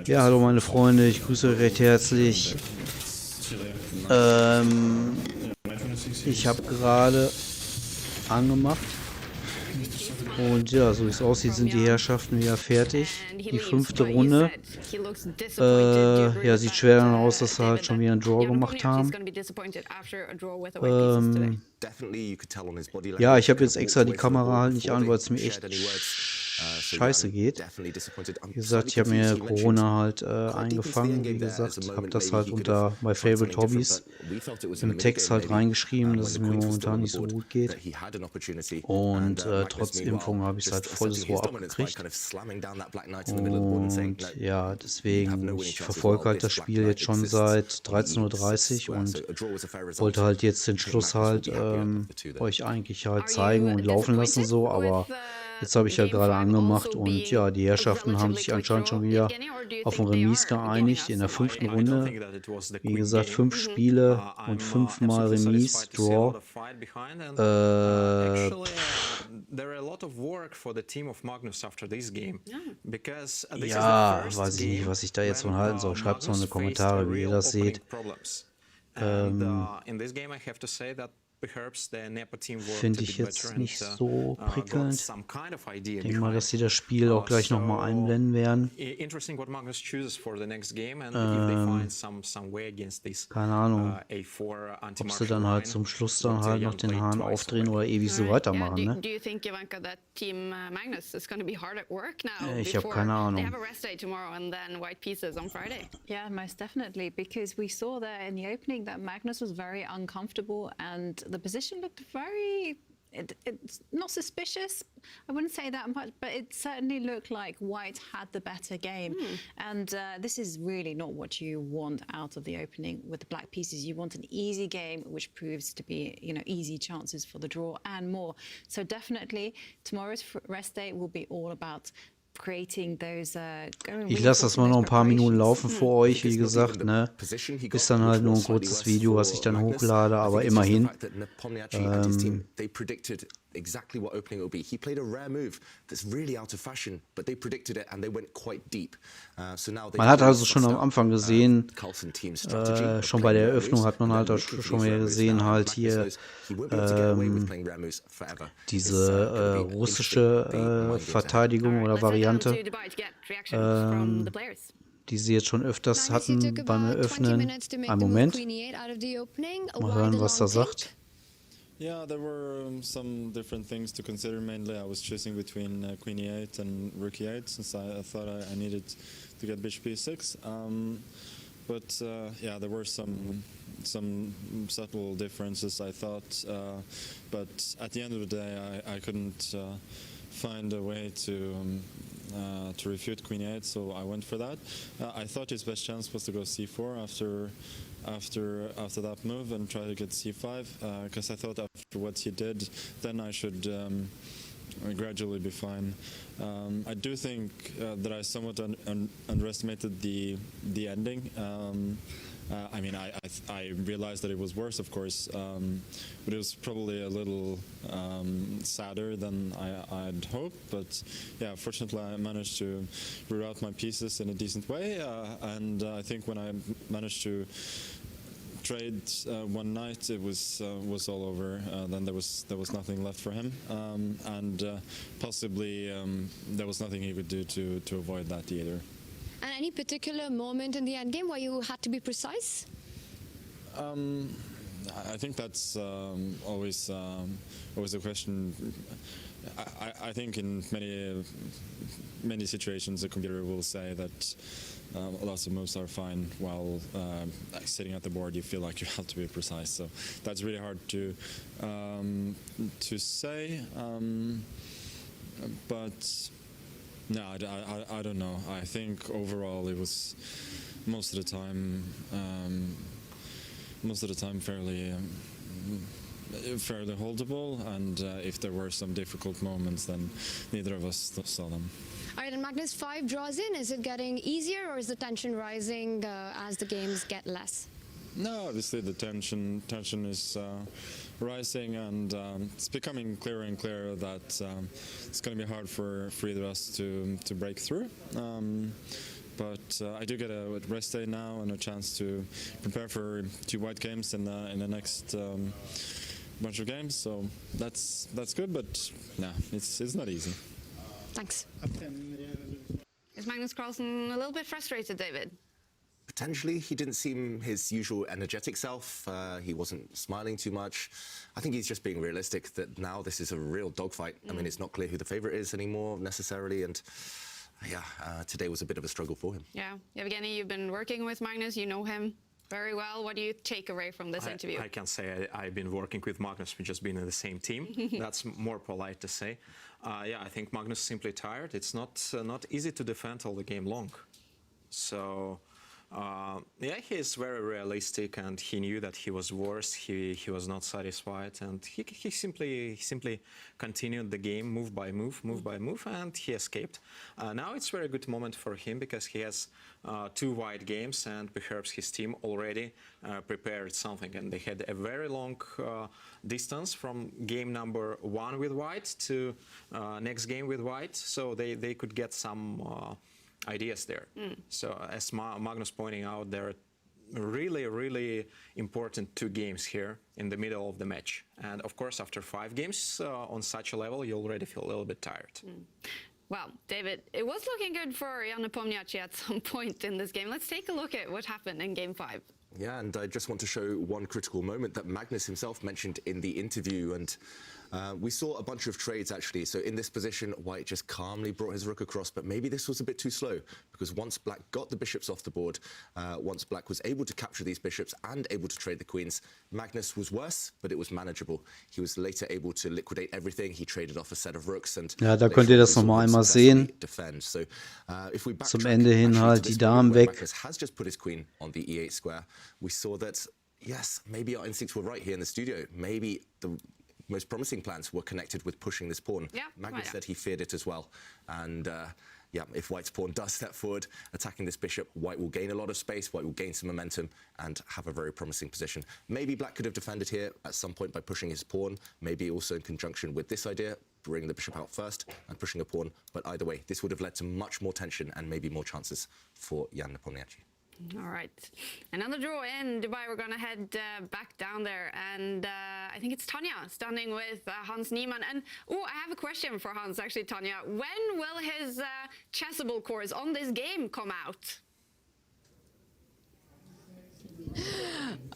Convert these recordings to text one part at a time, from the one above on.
Ja, hallo meine Freunde, ich grüße euch recht herzlich. Ich habe gerade angemacht und ja, so wie es aussieht, sind die Herrschaften wieder fertig. Die 5. Runde. Ja, sieht schwer dann aus, dass sie halt schon wieder einen Draw gemacht haben. Ja, ich habe jetzt extra die Kamera halt nicht an, weil es mir echt scheiße geht. Wie gesagt, ich habe mir Corona halt eingefangen. Wie gesagt, habe das halt unter My Favorite Hobbies im Text halt reingeschrieben, dass es mir momentan nicht so gut geht. Und trotz Impfung habe ich es halt volles Rohr abgekriegt. Und ja, deswegen, ich verfolge halt das Spiel jetzt schon seit 13:30 Uhr und wollte halt jetzt den Schluss halt euch eigentlich halt zeigen und laufen lassen so, aber jetzt habe ich ja gerade angemacht und ja, die Herrschaften haben sich anscheinend schon wieder auf ein Remis geeinigt in der 5. Runde. Wie gesagt, 5 Spiele und 5-mal Remis, Draw. Ja, weiß ich nicht, was ich da jetzt von halten soll. Schreibt es mal in die Kommentare, wie ihr das seht. Finde ich jetzt nicht so prickelnd. Ich denke mal, dass sie das Spiel auch gleich nochmal einblenden werden. Keine Ahnung, ob sie dann halt zum Schluss dann halt noch den Hahn aufdrehen oder ewig so weitermachen, ne? Ich habe keine Ahnung. Yeah, most definitely, because we saw there in the opening that Magnus was very uncomfortable and the position looked very, it's not suspicious, I wouldn't say that much, but it certainly looked like White had the better game. And this is really not what you want out of the opening with the black pieces. You want an easy game, which proves to be, you know, easy chances for the draw and more. So definitely tomorrow's rest day will be all about creating those, ich lasse das mal noch ein paar Minuten laufen für euch, wie gesagt, ne? Ist dann halt nur ein kurzes Video, was ich dann hochlade, aber immerhin. Exactly what opening it will be. He played a rare move that's really out of fashion, but they predicted it and they went quite deep. Man hat also schon am Anfang gesehen, schon bei der Eröffnung hat man halt auch schon mal gesehen, halt hier diese russische Verteidigung oder Variante, die sie jetzt schon öfters hatten beim Eröffnen. Einen Moment, mal hören, was er sagt. Yeah, there were some different things to consider. Mainly, I was choosing between Queen E8 and Rook E8, since I thought I needed to get Bishop E6. But yeah, there were some subtle differences, I thought. But at the end of the day, I couldn't find a way to refute Queen E8, so I went for that. I thought his best chance was to go C4 after that move and try to get C5, because I thought after what he did, then I should gradually be fine. I do think that I somewhat underestimated the ending. I mean, I realized that it was worse, of course, but it was probably a little sadder than I'd hoped. But yeah, fortunately, I managed to reroute my pieces in a decent way, and I think when I managed to trade one night, it was all over. Then there was nothing left for him, and possibly there was nothing he could do to avoid that either. And any particular moment in the endgame where you had to be precise? I think that's always a question. I think in many situations a computer will say that lots of moves are fine, while sitting at the board you feel like you have to be precise. So that's really hard to say. But no, I don't know. I think overall it was most of the time fairly holdable, and if there were some difficult moments, then neither of us saw them. All right, and Magnus, 5 draws in. Is it getting easier, or is the tension rising as the games get less? No, obviously the tension is rising, and it's becoming clearer and clearer that it's going to be hard for either of us to break through. But I do get a rest day now and a chance to prepare for 2 white games in the next bunch of games. So that's good, but no, it's not easy. Thanks. Is Magnus Carlson a little bit frustrated, David? Potentially, he didn't seem his usual energetic self. He wasn't smiling too much. I think he's just being realistic that now this is a real dogfight. I mean, it's not clear who the favourite is anymore necessarily, and today was a bit of a struggle for him. Yeah. Evgeny, you've been working with Magnus. You know him very well. What do you take away from this interview? I can say I've been working with Magnus. We've just been in the same team. That's more polite to say. I think Magnus is simply tired. It's not easy to defend all the game long. So... he is very realistic, and he knew that he was worse. He was not satisfied, and he simply continued the game move by move, and he escaped. Now it's a very good moment for him because he has 2 white games, and perhaps his team already prepared something, and they had a very long distance from game number 1 with white to next game with white, so they could get some ideas there. So as Magnus pointing out, there are really important 2 games here in the middle of the match. And of course, after 5 games on such a level, you already feel a little bit tired. Well, David, it was looking good for Nepomnjaschtschi at some point in this game. Let's take a look at what happened in game 5. Yeah, and I just want to show one critical moment that Magnus himself mentioned in the interview, and we saw a bunch of trades actually. So in this position, White just calmly brought his rook across, but maybe this was a bit too slow, because once Black got the bishops off the board, once Black was able to capture these bishops and able to trade the queens, Magnus was worse, but it was manageable. He was later able to liquidate everything. He traded off a set of rooks, and ja, da könnt ihr das nochmal einmal sehen. Defend. So, if we Zum Ende hin halt die Damen weg. Magnus has just put his queen on the e8 square. We saw that, yes, maybe our instincts were right here in the studio. Maybe the most promising plans were connected with pushing this pawn. Yeah, Magnus said he feared it as well. And if White's pawn does step forward, attacking this bishop, White will gain a lot of space, White will gain some momentum and have a very promising position. Maybe Black could have defended here at some point by pushing his pawn, maybe also in conjunction with this idea, bringing the bishop out first and pushing a pawn. But either way, this would have led to much more tension and maybe more chances for Jan Nepomnjaschtschi. All right. Another draw in Dubai. We're going to head back down there. And I think it's Tanya standing with Hans Niemann. And, I have a question for Hans, actually, Tanya. When will his chessable course on this game come out?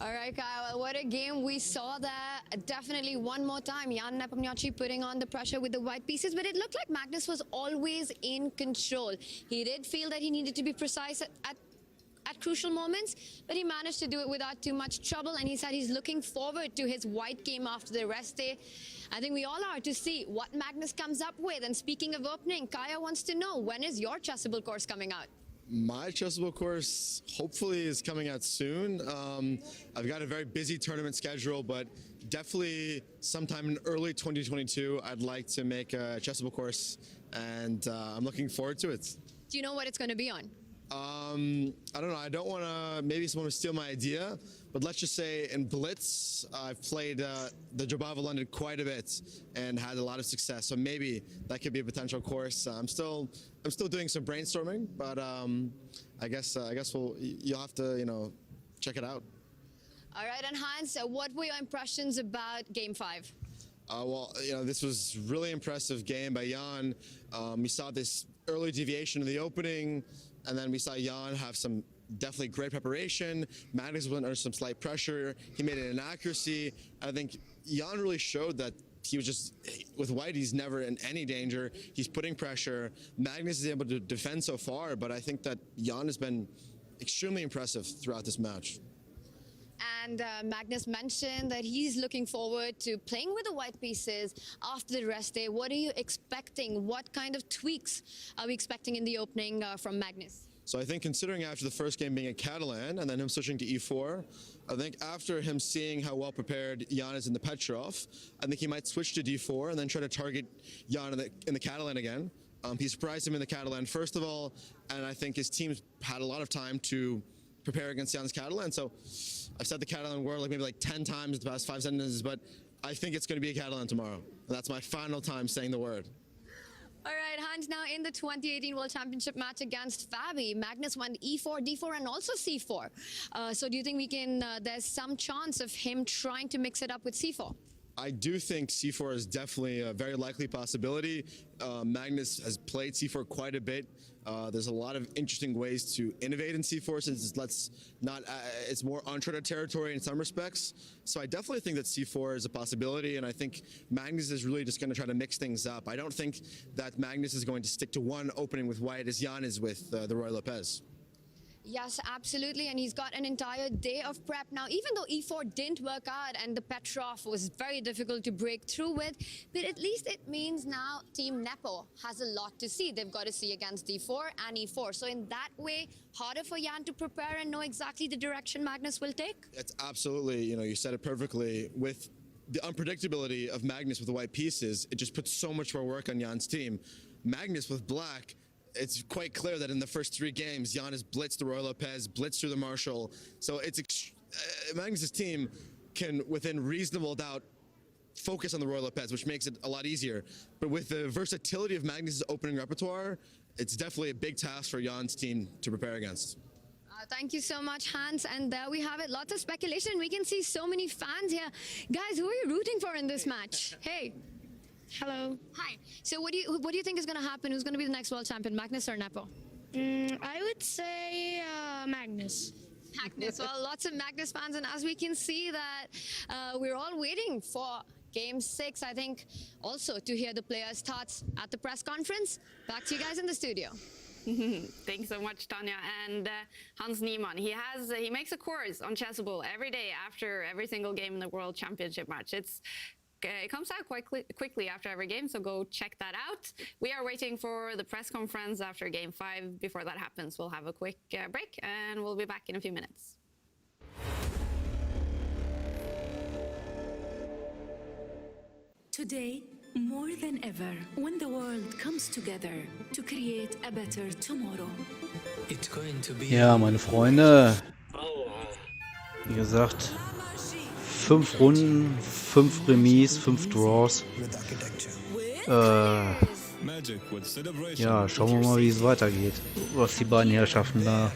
All right, Kyle, what a game. We saw that definitely one more time. Jan Nepomnjaschtschi putting on the pressure with the white pieces, but it looked like Magnus was always in control. He did feel that he needed to be precise at crucial moments, but he managed to do it without too much trouble, and he said he's looking forward to his white game after the rest day. I think we all are, to see what Magnus comes up with. And speaking of opening, Kaya wants to know, when is your chessable course coming out? My chessable course hopefully is coming out soon. I've got a very busy tournament schedule, but definitely sometime in early 2022, I'd like to make a chessable course, and I'm looking forward to it. Do you know what it's going to be on? I don't know. I don't want to, maybe someone will steal my idea, but let's just say in Blitz, I've played the Jobava London quite a bit and had a lot of success. So maybe that could be a potential course. I'm still doing some brainstorming, but I guess you'll have to, check it out. All right, and Hans, what were your impressions about Game 5? Well, this was really impressive game by Jan. We saw this early deviation in the opening, and then we saw Jan have some definitely great preparation. Magnus went under some slight pressure. He made an inaccuracy. I think Jan really showed that he was just, with White, he's never in any danger. He's putting pressure. Magnus is able to defend so far, but I think that Jan has been extremely impressive throughout this match. And Magnus mentioned that he's looking forward to playing with the white pieces after the rest day. What are you expecting? What kind of tweaks are we expecting in the opening from Magnus? So I think, considering after the first game being a Catalan and then him switching to e4, I think after him seeing how well prepared Jan is in the Petrov, I think he might switch to d4 and then try to target Jan in the Catalan again. He surprised him in the Catalan first of all, and I think his team's had a lot of time to prepare against Jan's Catalan. So I've said the Catalan word maybe 10 times in the past 5 sentences, but I think it's going to be a Catalan tomorrow. And that's my final time saying the word. All right, Hans, now in the 2018 World Championship match against Fabi, Magnus went E4, D4, and also C4. So do you think there's some chance of him trying to mix it up with C4? I do think C4 is definitely a very likely possibility. Magnus has played C4 quite a bit. There's a lot of interesting ways to innovate in C4 since it's more uncharted territory in some respects. So I definitely think that C4 is a possibility, and I think Magnus is really just going to try to mix things up. I don't think that Magnus is going to stick to one opening with white as Jan is with the Roy Lopez. Yes, absolutely, and he's got an entire day of prep. Now, even though E4 didn't work out and the Petrov was very difficult to break through with, but at least it means now Team Nepo has a lot to see. They've got to see against D4 and E4. So in that way, harder for Jan to prepare and know exactly the direction Magnus will take? It's absolutely, you said it perfectly. With the unpredictability of Magnus with the white pieces, it just puts so much more work on Jan's team. Magnus with black, it's quite clear that in the first 3 games, Jan has blitzed the Roy Lopez, blitzed through the Marshall. So Magnus's team can, within reasonable doubt, focus on the Roy Lopez, which makes it a lot easier. But with the versatility of Magnus's opening repertoire, it's definitely a big task for Jan's team to prepare against. Thank you so much, Hans. And there we have it. Lots of speculation. We can see so many fans here. Guys, who are you rooting for in this match? Hey. Hello. Hi. So what do you think is going to happen? Who's going to be the next world champion, Magnus or Nepo? I would say Magnus. Magnus. Well, lots of Magnus fans, and as we can see that we're all waiting for Game 6, I think, also to hear the players' thoughts at the press conference. Back to you guys in the studio. Thanks so much, Tanya. And Hans Niemann, he makes a course on Chessable every day after every single game in the World Championship match. It comes out quite quickly after every game, so go check that out. We are waiting for the press conference after Game 5. Before that happens, we'll have a quick break, and we'll be back in a few minutes. Today, more than ever, when the world comes together to create a better tomorrow. It's going to be Ja, meine Freunde, wie gesagt, 5 Runden, 5 Remis, 5 Draws. Ja, schauen wir mal, wie es weitergeht. Was die beiden Herrschaften da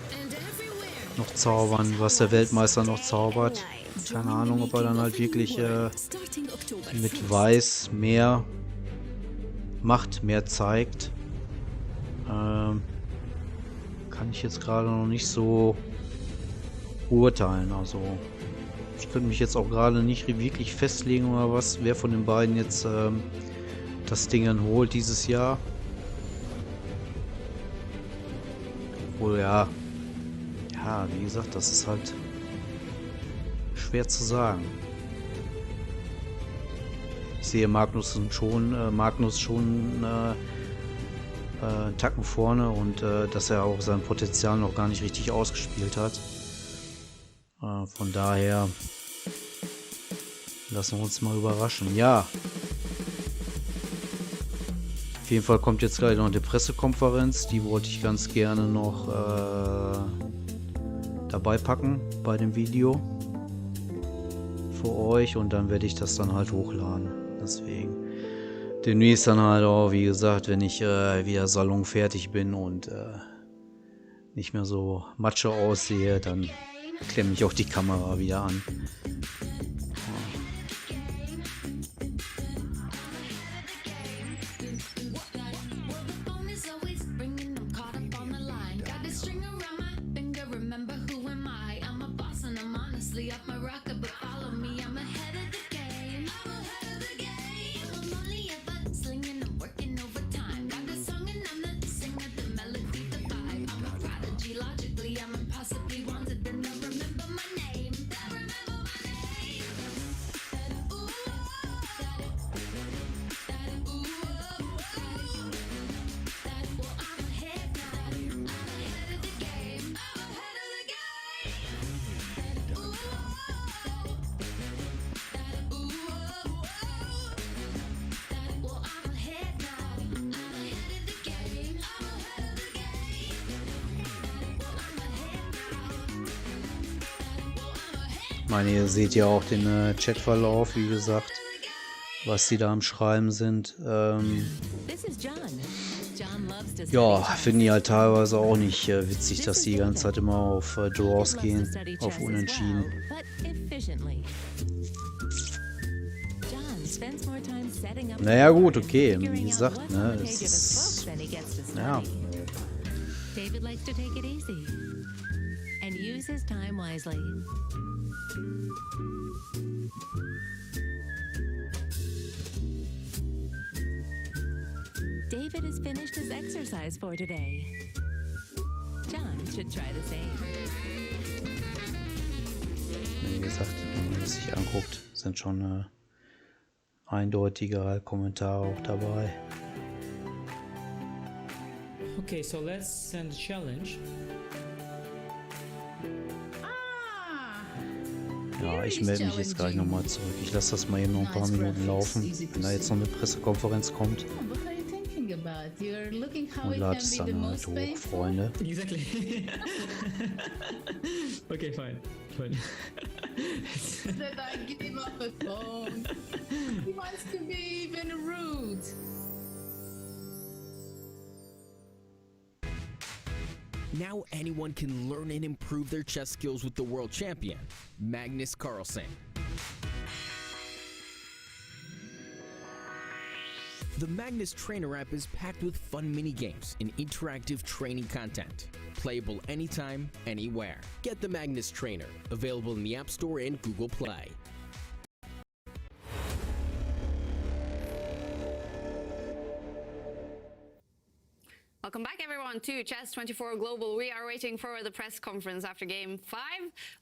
noch zaubern, was der Weltmeister noch zaubert. Keine Ahnung, ob er dann halt wirklich mit Weiß mehr macht, mehr zeigt. Kann ich jetzt gerade noch nicht so urteilen. Also ich könnte mich jetzt auch gerade nicht wirklich festlegen oder was, wer von den beiden jetzt das Ding dann holt dieses Jahr. Obwohl ja, wie gesagt, das ist halt schwer zu sagen. Ich sehe Magnus schon einen Tacken vorne und dass er auch sein Potenzial noch gar nicht richtig ausgespielt hat. Von daher lassen wir uns mal überraschen. Ja. Auf jeden Fall kommt jetzt gleich noch eine Pressekonferenz. Die wollte ich ganz gerne noch dabei packen bei dem Video für euch. Und dann werde ich das dann halt hochladen. Deswegen demnächst dann halt auch, wie gesagt, wenn ich wieder salonfertig bin und nicht mehr so macho aussehe, dann klemme ich auch die Kamera wieder an. Ich meine, ihr seht ja auch den Chatverlauf, wie gesagt. was die da am Schreiben sind. Ja, finde ich halt teilweise auch nicht witzig, dass die ganze Zeit immer auf Draws gehen, auf Unentschieden. Naja gut, okay, wie gesagt, ne, es ist, ja. David likes to take it easy and use his time wisely. David has finished his exercise for today. John should try the same. Wie gesagt, wenn man das sich anguckt, sind schon eindeutige Kommentare auch dabei. Okay, so let's send a challenge. Ja, ich melde mich jetzt gleich nochmal zurück. Ich lasse das mal eben noch ein paar Minuten laufen, wenn da jetzt noch eine Pressekonferenz kommt. Und lade es dann halt hoch, Freunde. Exactly. Okay, fine. That I give him up the phone. He wants to be even rude. Now anyone can learn and improve their chess skills with the world champion, Magnus Carlson. The Magnus Trainer app is packed with fun mini-games and interactive training content. Playable anytime, anywhere. Get the Magnus Trainer, available in the App Store and Google Play. Welcome back, everyone, to Chess24 Global. We are waiting for the press conference after Game 5.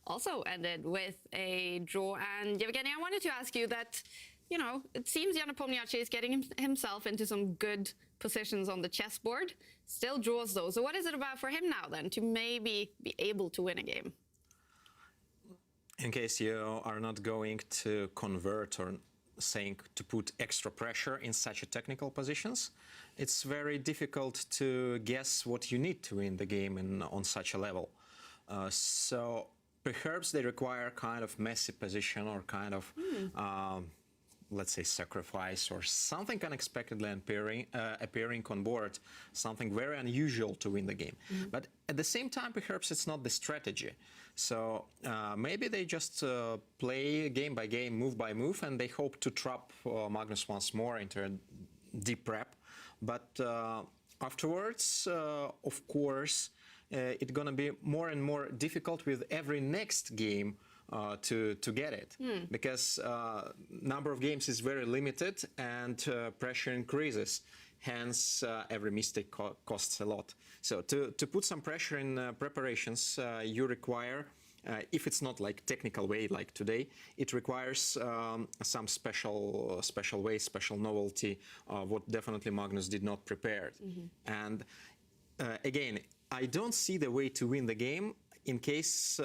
Also ended with a draw. And Yevgeny, I wanted to ask you that, you know, it seems Nepomnjaschtschi is getting himself into some good positions on the chessboard. Still draws, though. So what is it about for him now, then, to maybe be able to win a game? In case you are not going to convert or saying to put extra pressure in such a technical positions, it's very difficult to guess what you need to win the game on such a level. So perhaps they require kind of messy position or kind of, let's say, sacrifice or something unexpectedly appearing on board, something very unusual to win the game. But at the same time, perhaps it's not the strategy. So maybe they just play game by game, move by move, and they hope to trap Magnus once more into a deep prep. But afterwards, of course, it's gonna be more and more difficult with every next game to get it, because number of games is very limited and pressure increases. Hence, every mistake costs a lot. So to put some pressure in preparations, you require, if it's not like technical way like today, it requires some special way, special novelty, what definitely Magnus did not prepare. And again, I don't see the way to win the game in case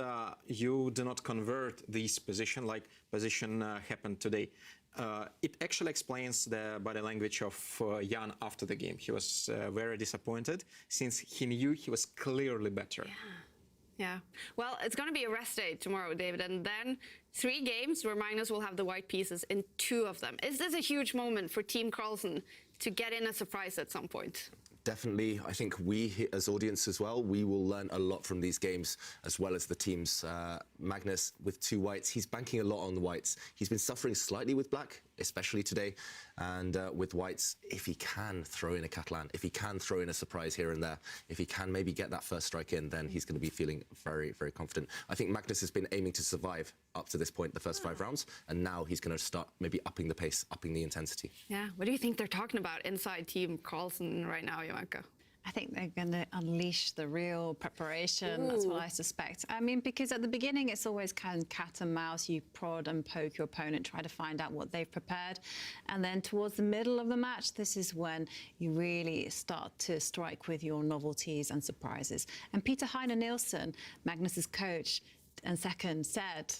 you do not convert this position, like position happened today. It actually explains the body language of Jan after the game. He was very disappointed since he knew he was clearly better. Yeah. Well, it's going to be a rest day tomorrow, David, and then 3 games where Magnus will have the white pieces in 2 of them. Is this a huge moment for Team Carlson to get in a surprise at some point? Definitely. I think we, as audience as well, we will learn a lot from these games, as well as the teams. Magnus, with 2 whites, he's banking a lot on the whites. He's been suffering slightly with black, especially today. And with whites, if he can throw in a Catalan, if he can throw in a surprise here and there, if he can maybe get that first strike in, then he's going to be feeling very, very confident. I think Magnus has been aiming to survive up to this point, the first 5 rounds, and now he's going to start maybe upping the pace, upping the intensity. Yeah. What do you think they're talking about inside Team Carlson right now, Joanka? I think they're going to unleash the real preparation. That's what I suspect. I mean, because at the beginning, it's always kind of cat and mouse. You prod and poke your opponent, try to find out what they've prepared. And then towards the middle of the match, this is when you really start to strike with your novelties and surprises. And Peter Heine Nielsen, Magnus's coach and second, said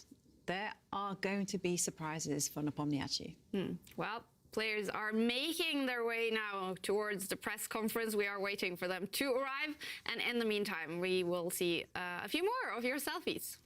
there are going to be surprises for Nepomnjaschtschi. Well, players are making their way now towards the press conference. We are waiting for them to arrive. And in the meantime, we will see a few more of your selfies.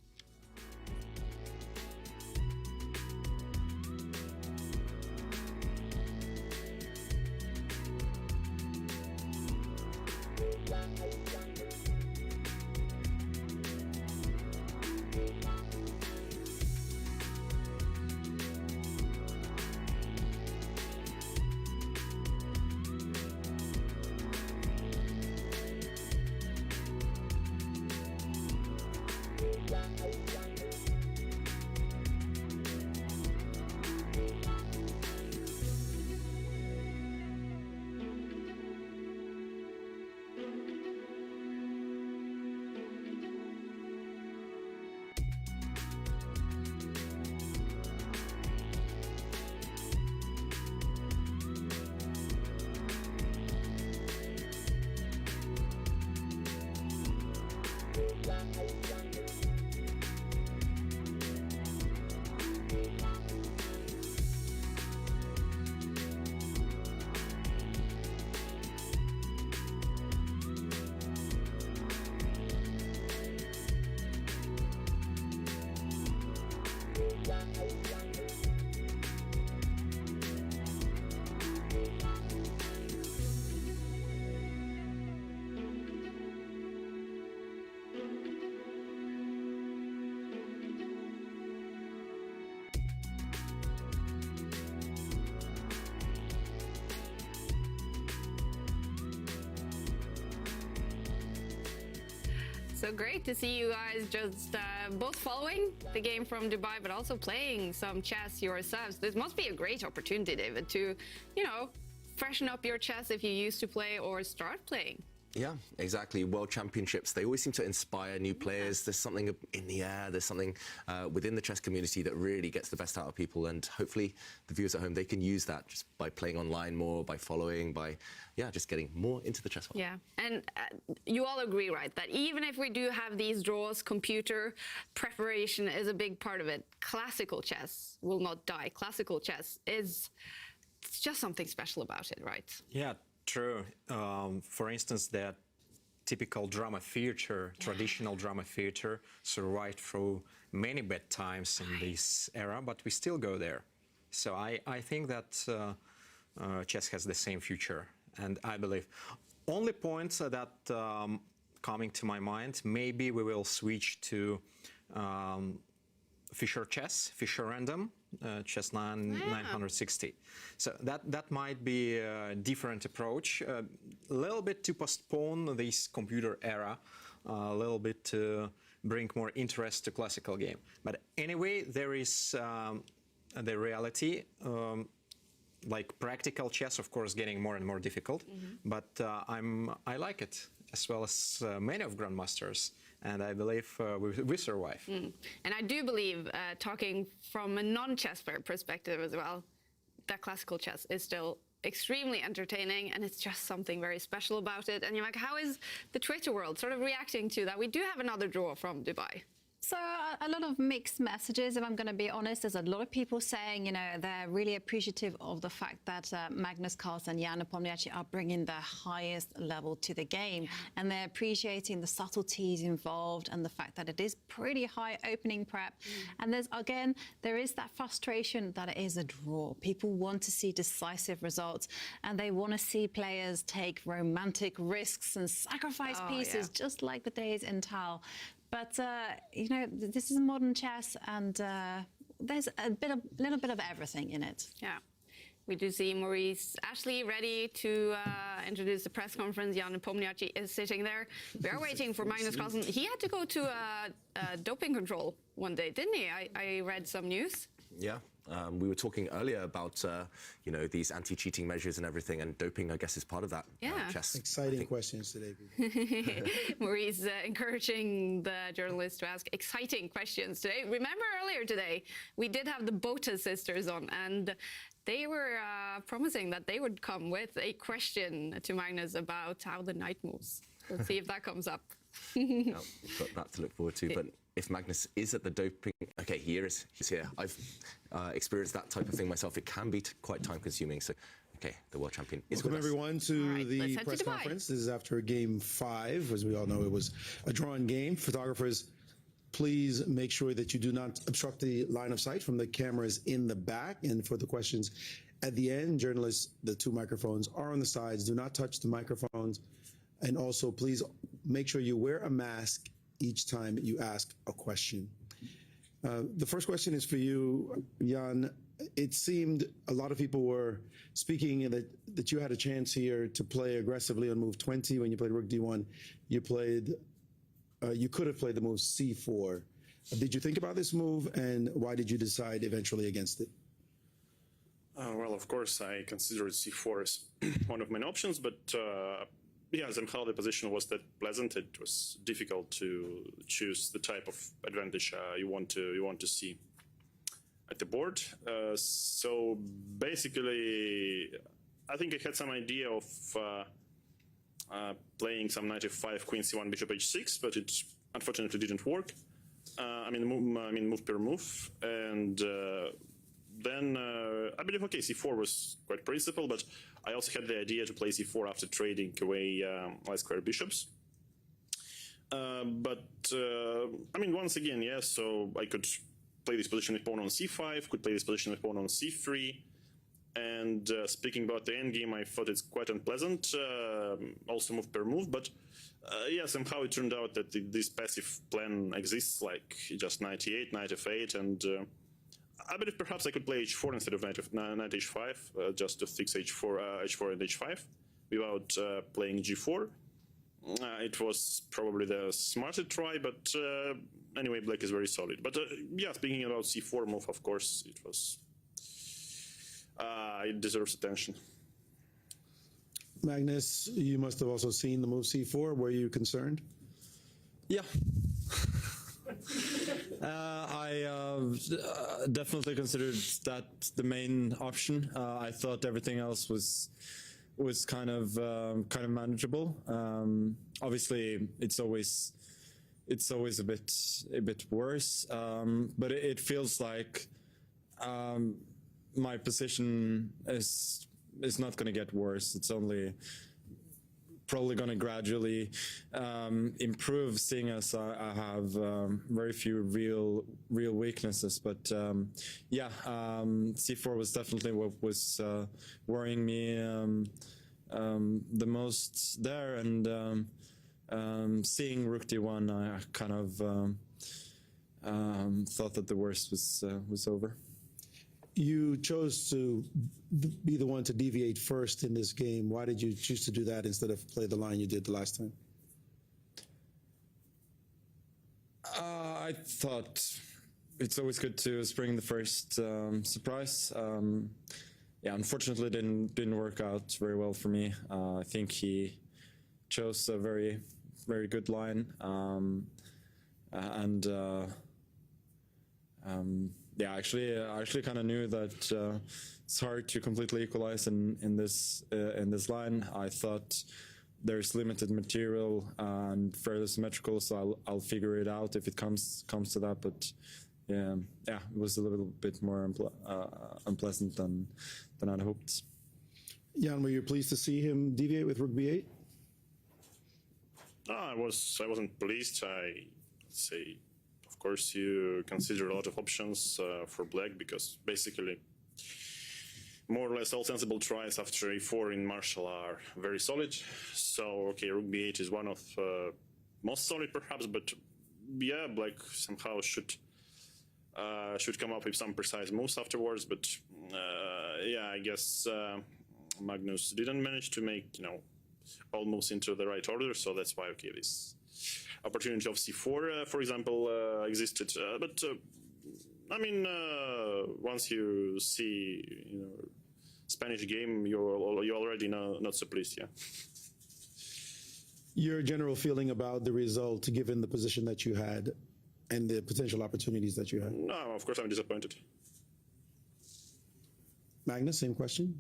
So great to see you guys just both following the game from Dubai, but also playing some chess yourselves. This must be a great opportunity, David, to, you know, freshen up your chess if you used to play or start playing. Yeah, exactly. World Championships, they always seem to inspire new players. There's something in the air, there's something within the chess community that really gets the best out of people, and hopefully the viewers at home, they can use that just by playing online more, by following, by, yeah, just getting more into the chess world. Yeah, and you all agree, right, that even if we do have these draws, computer preparation is a big part of it. Classical chess will not die. Classical chess it's just something special about it, right? Yeah. True. For instance, that typical drama theater, traditional drama theater, survived through many bad times in this era, but we still go there. So I think that chess has the same future, and I believe only points that coming to my mind, maybe we will switch to Fischer chess, Fischer random, chess 960. So that might be a different approach, a little bit to postpone this computer era, a little bit to bring more interest to classical game. But anyway, there is the reality, like practical chess, of course, getting more and more difficult. But I like it, as well as many of grandmasters. And I believe we survive. And I do believe, talking from a non-chess player perspective as well, that classical chess is still extremely entertaining, and it's just something very special about it. And you're like, how is the Twitter world sort of reacting to that? We do have another draw from Dubai. So a lot of mixed messages, if I'm going to be honest. There's a lot of people saying, you know, they're really appreciative of the fact that Magnus, Carlson, and Nepomnjaschtschi are bringing the highest level to the game. And they're appreciating the subtleties involved and the fact that it is pretty high opening prep. And there is that frustration that it is a draw. People want to see decisive results, and they want to see players take romantic risks and sacrifice pieces, just like the days in Teil. But, you know, this is modern chess, and there's a little bit of everything in it. Yeah. We do see Maurice Ashley ready to introduce the press conference. Jan Nepomnjaschtschi is sitting there. We are waiting for Magnus Carlsen. He had to go to doping control one day, didn't he? I read some news. Yeah. We were talking earlier about, you know, these anti-cheating measures and everything, and doping, I guess, is part of that. Yeah. Chess. Exciting questions today. Maurice encouraging the journalists to ask exciting questions today. Remember earlier today, we did have the Botha sisters on, and they were promising that they would come with a question to Magnus about how the knight moves. Let's see if that comes up. We've got that to look forward to. But if Magnus is at the doping, okay, he's here. I've experienced that type of thing myself. It can be quite time-consuming. So, okay, the world champion is Welcome with us. everyone to the press conference. This is after Game 5. As we all know, it was a drawn game. Photographers, please make sure that you do not obstruct the line of sight from the cameras in the back. And for the questions at the end, journalists, the 2 microphones are on the sides. Do not touch the microphones. And also, please make sure you wear a mask each time you ask a question. The first question is for you, Jan. It seemed a lot of people were speaking that you had a chance here to play aggressively on move 20 when you played Rook D1. You could have played the move C4. Did you think about this move, and why did you decide eventually against it? Well, of course, I considered C4 as one of my options, but yeah, somehow the position was that pleasant. It was difficult to choose the type of advantage you want to see at the board. So basically, I think I had some idea of playing some knight f5, queen c1, bishop h6, but it unfortunately didn't work. I mean, move per move, and then I believe, okay, c4 was quite principled, but I also had the idea to play c4 after trading away light square bishops. But I mean, once again, yes, so I could play this position with pawn on c5, could play this position with pawn on c3. And speaking about the endgame, I thought it's quite unpleasant, also move per move, but yeah, somehow it turned out that this passive plan exists, like just knight e8, knight f8, and I believe perhaps I could play h4 instead of knight h5, just to fix h4 and h5, without playing g4. It was probably the smarter try, but anyway, black is very solid. But yeah, speaking about c4 move, of course, it was... it deserves attention. Magnus, you must have also seen the move c4. Were you concerned? Yeah. I definitely considered that the main option. I thought everything else was kind of manageable. Obviously, it's always a bit worse, but it feels like my position is not going to get worse. It's only probably going to gradually improve, seeing as I have very few real weaknesses. But yeah, c4 was definitely what was worrying me the most there, and seeing rook d1, I kind of thought that the worst was over. You chose to be the one to deviate first in this game. Why did you choose to do that instead of play the line you did the last time? I thought it's always good to spring the first surprise. Yeah, unfortunately, it didn't work out very well for me. I think he chose a very good line, yeah, I actually kind of knew that it's hard to completely equalize in this line. I thought there's limited material and fairly symmetrical, so I'll figure it out if it comes to that. But yeah, it was a little bit more unpleasant than I'd hoped. Jan, were you pleased to see him deviate with rook b8? No, I wasn't pleased. I'd say, of course, you consider a lot of options for black, because basically more or less all sensible tries after a4 in Marshall are very solid. So, okay, rook b8 is one of most solid perhaps, but yeah, black somehow should come up with some precise moves afterwards. But yeah, I guess Magnus didn't manage to make, all moves into the right order, so that's why, okay, this opportunity of c4, for example, existed. But I mean, once you see, Spanish game, you already know, not so pleased, yeah. Your general feeling about the result, given the position that you had and the potential opportunities that you had? No, of course I'm disappointed. Magnus, same question?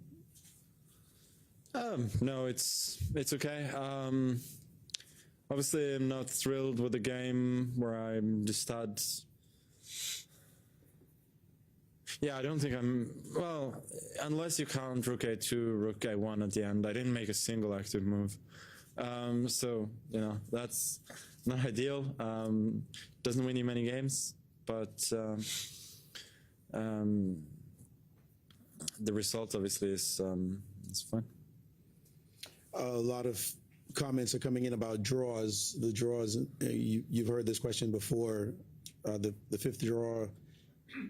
No, it's okay. Obviously, I'm not thrilled with the game where I'm just had... Yeah, I don't think I'm... Well, unless you count rook a2, rook a1 at the end, I didn't make a single active move. So, that's not ideal. Doesn't win you many games, but the result obviously is fine. A lot of comments are coming in about draws. The draws, you've heard this question before. The fifth draw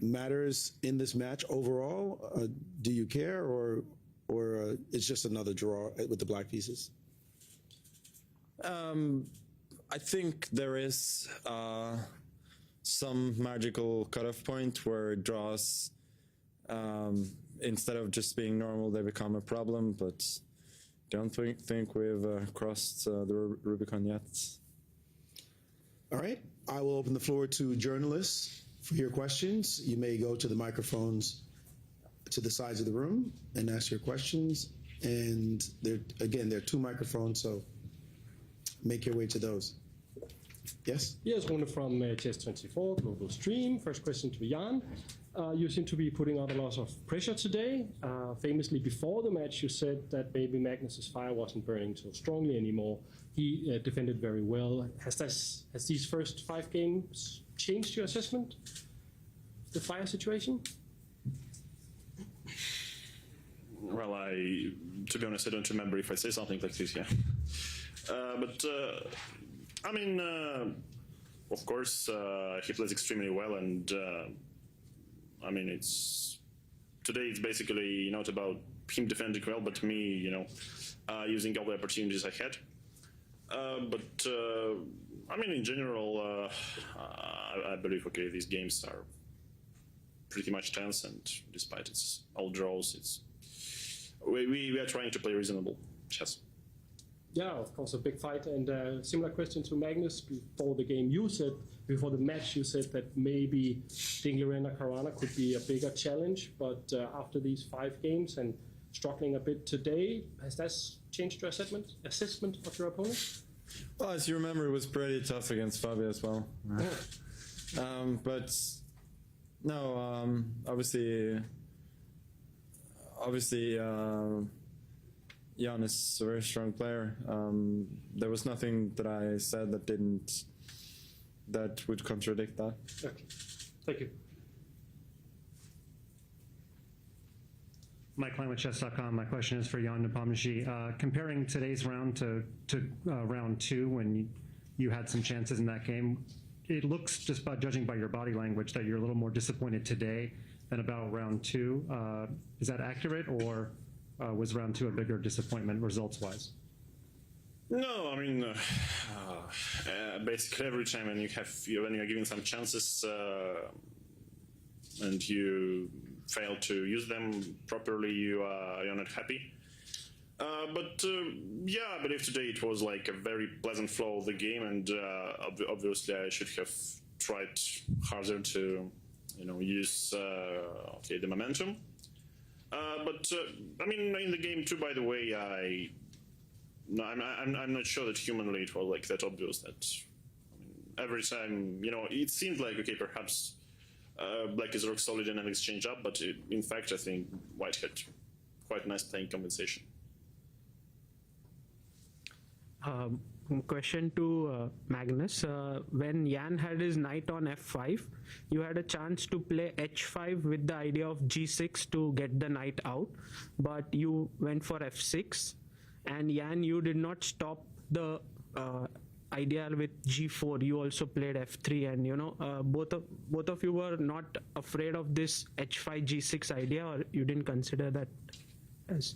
matters in this match overall. Do you care, or it's just another draw with the black pieces? I think there is some magical cutoff point where draws, instead of just being normal, they become a problem, but don't think we've crossed the Rubicon yet. All right, I will open the floor to journalists for your questions. You may go to the microphones to the sides of the room and ask your questions. And there are two microphones, so make your way to those. Yes? Yes, Runde from Chess24 Global Stream. First question to Jan. You seem to be putting out a lot of pressure today. Famously, before the match, you said that maybe Magnus's fire wasn't burning so strongly anymore. He defended very well. Has these first 5 games changed your assessment? the fire situation? Well, to be honest, I don't remember if I say something like this, yeah. I mean, of course, he plays extremely well, and I mean, today it's basically not about him defending well, but me, using all the opportunities I had. I mean, in general, I believe, okay, these games are pretty much tense, and despite it's all draws, we are trying to play reasonable chess. Yeah, of course, a big fight. And similar question to Magnus. Before the match, you said that maybe Dingley-Renner Caruana could be a bigger challenge, but after these 5 games and struggling a bit today, has that changed your assessment of your opponent? Well, as you remember, it was pretty tough against Fabio as well. But no, obviously, Jan is a very strong player. There was nothing that I said that would contradict that. Okay, thank you. Mike Klein with chess.com. My question is for Jan Nepomnjaschtschi. Comparing today's round to round 2, when you had some chances in that game, it looks, just by judging by your body language, that you're a little more disappointed today than about round 2. Is that accurate, or was round 2 a bigger disappointment results-wise? No, I mean, basically every time when you're given some chances and you fail to use them properly, you're not happy. Yeah, I believe today it was like a very pleasant flow of the game, and obviously I should have tried harder to, use the momentum. I mean, in the game too, by the way, I'm not sure that humanly it was like that obvious that every time, it seemed like, okay, perhaps Black is rock solid in an exchange up, but in fact, I think White had quite nice playing compensation. Question to Magnus. When Jan had his knight on f5, you had a chance to play h5 with the idea of g6 to get the knight out, but you went for f6, and Jan, you did not stop the idea with g4. You also played f3, and both of you were not afraid of this h5 g6 idea, or you didn't consider that as?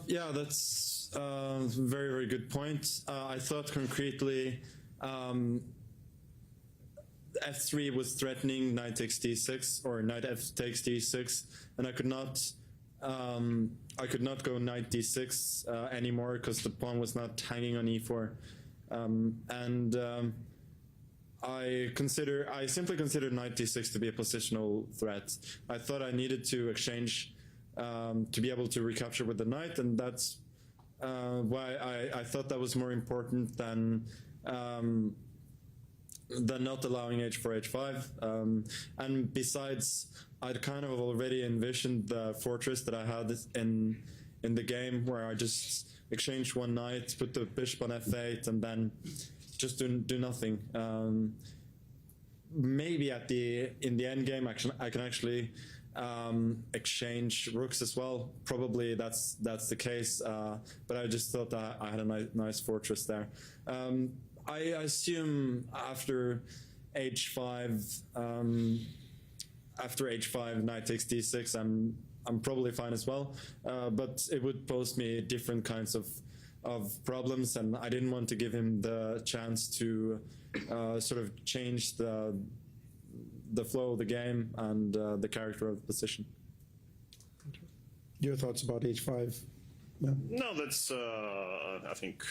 Yeah, that's a very, very good point. I thought concretely f3 was threatening knight takes d6 or knight f takes d6, and I could not go knight d6 anymore because the pawn was not hanging on e4, I simply considered knight d6 to be a positional threat. I thought I needed to exchange to be able to recapture with the knight, and that's why I thought that was more important than not allowing h4, h5. And besides, I'd kind of already envisioned the fortress that I had in the game, where I just exchanged one knight, put the bishop on f8, and then just do nothing. Maybe in the end game, I can actually exchange rooks as well. Probably that's the case, but I just thought that I had a nice fortress there. I assume after h5, knight takes d6, I'm probably fine as well, but it would pose me different kinds of problems, and I didn't want to give him the chance to sort of change the flow of the game and the character of the position. Your thoughts about h5? Yeah. No, that's I think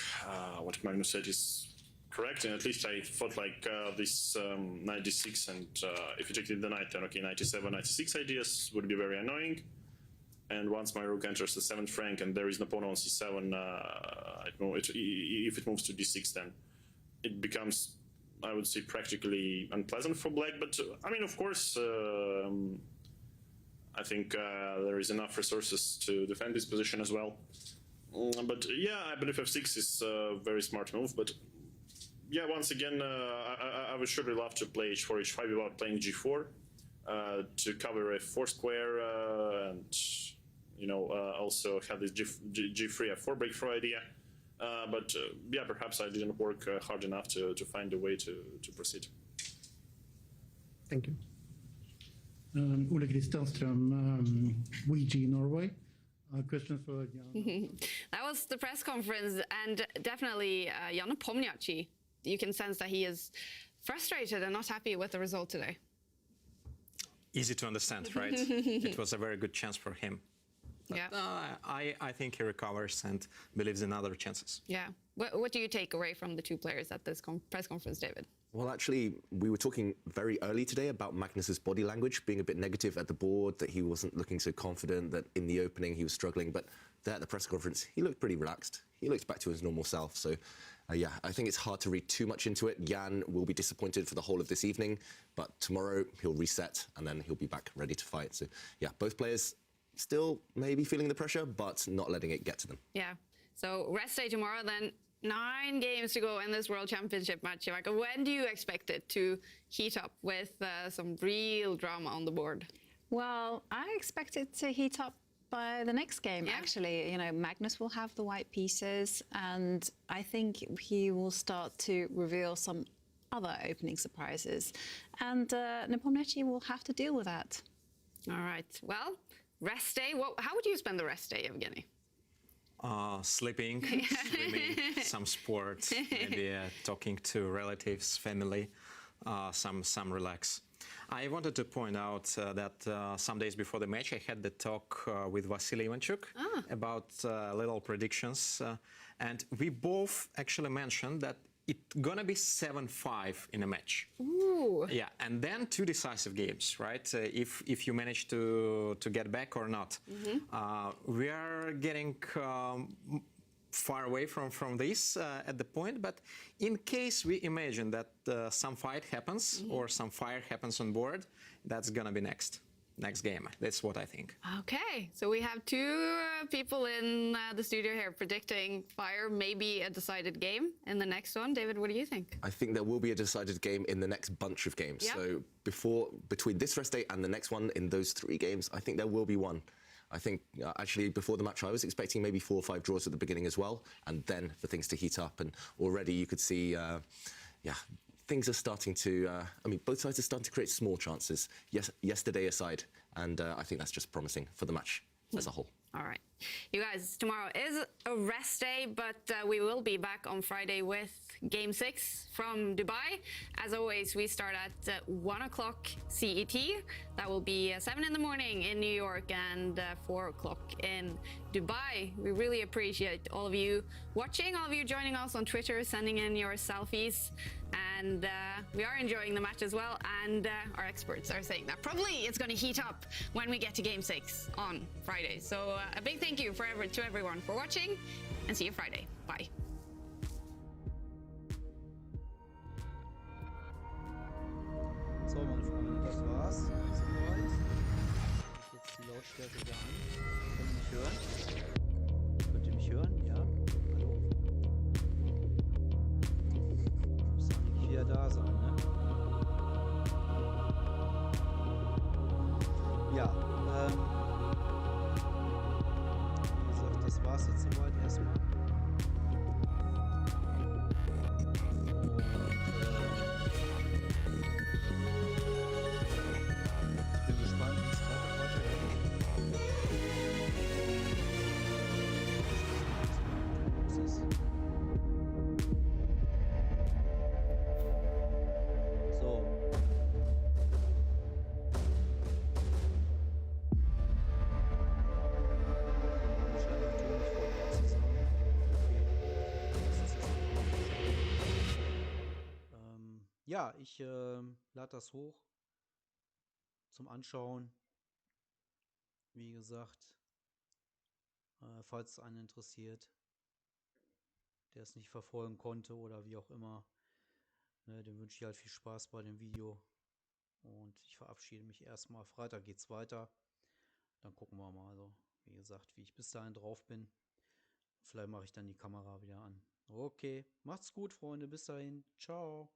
what Magnus said is correct, and at least I thought like this knight d6, and if you take the knight, then okay, knight d7, knight d6 ideas would be very annoying. And once my rook enters the 7th rank and there is no pawn on c7, if it moves to d6, then it becomes, I would say, practically unpleasant for Black. But I mean, of course, I think there is enough resources to defend this position as well. But yeah, I believe f6 is a very smart move. But yeah, once again, I would surely love to play h4, h5 without playing g4. to cover a 4 square and also had this G3 F4 breakthrough idea. But yeah, perhaps I didn't work hard enough to find a way to proceed. Thank you. Ole Kristianström, WeG Norway. Question for Jan. That was the press conference, and definitely Jan Nepomnjaschtschi. You can sense that he is frustrated and not happy with the result today. Easy to understand, right? It was a very good chance for him. But, yeah. I think he recovers and believes in other chances. Yeah. What do you take away from the two players at this press conference, David? Well, actually, we were talking very early today about Magnus's body language being a bit negative at the board, that he wasn't looking so confident, that in the opening he was struggling. But there at the press conference, he looked pretty relaxed. He looked back to his normal self. So, yeah, I think it's hard to read too much into it. Jan will be disappointed for the whole of this evening, but tomorrow he'll reset and then he'll be back ready to fight. So, yeah, both players still maybe feeling the pressure, but not letting it get to them. Yeah. So rest day tomorrow, then 9 games to go in this World Championship match. Michael, when do you expect it to heat up with some real drama on the board? Well, I expect it to heat up by the next game, actually. You know, Magnus will have the white pieces, and I think he will start to reveal some other opening surprises. And Nepomnjaschtschi will have to deal with that. All right. Well, rest day. How would you spend the rest day, Evgeny? Sleeping, swimming, some sports, maybe talking to relatives, family, some relax. I wanted to point out that some days before the match I had the talk with Vasily Ivanchuk about little predictions, and we both actually mentioned that it's gonna be 7-5 in a match. Ooh. Yeah, and then 2 decisive games, right? If you manage to get back or not. We are getting far away from this at the point, but in case we imagine that some fight happens or some fire happens on board, that's gonna be next game. That's what I think. Okay, so we have 2 people in the studio here predicting fire, maybe a decided game in the next one. David, what do you think? I think there will be a decided game in the next bunch of games. Yep. So between this rest day and the next one, in those 3 games, I think there will be one. I think actually before the match I was expecting maybe 4 or 5 draws at the beginning as well, and then for things to heat up. And already you could see, things are starting to, both sides are starting to create small chances, yesterday aside. And I think that's just promising for the match as a whole. All right. You guys, tomorrow is a rest day, but we will be back on Friday with Game 6 from Dubai. As always, we start at 1 o'clock CET. That will be 7 in the morning in New York and 4 o'clock in Dubai. We really appreciate all of you watching, all of you joining us on Twitter, sending in your selfies. And we are enjoying the match as well. And our experts are saying that probably it's going to heat up when we get to Game 6 on Friday. So a big thank you to everyone for watching, and see you Friday. Bye. So, meine Freunde, das war's. Soweit. Ich jetzt die Lautstärke wieder an. Könnt ihr mich hören? Ja? Hallo? Muss eigentlich wieder da sein, ne? Ja, wie gesagt, das war's jetzt soweit erstmal. Ja, ich lade das hoch zum Anschauen. Wie gesagt, falls es einen interessiert, der es nicht verfolgen konnte oder wie auch immer, ne, dem wünsche ich halt viel Spaß bei dem Video. Und ich verabschiede mich erstmal. Freitag geht's weiter. Dann gucken wir mal, also wie gesagt, wie ich bis dahin drauf bin. Vielleicht mache ich dann die Kamera wieder an. Okay, macht's gut, Freunde. Bis dahin. Ciao.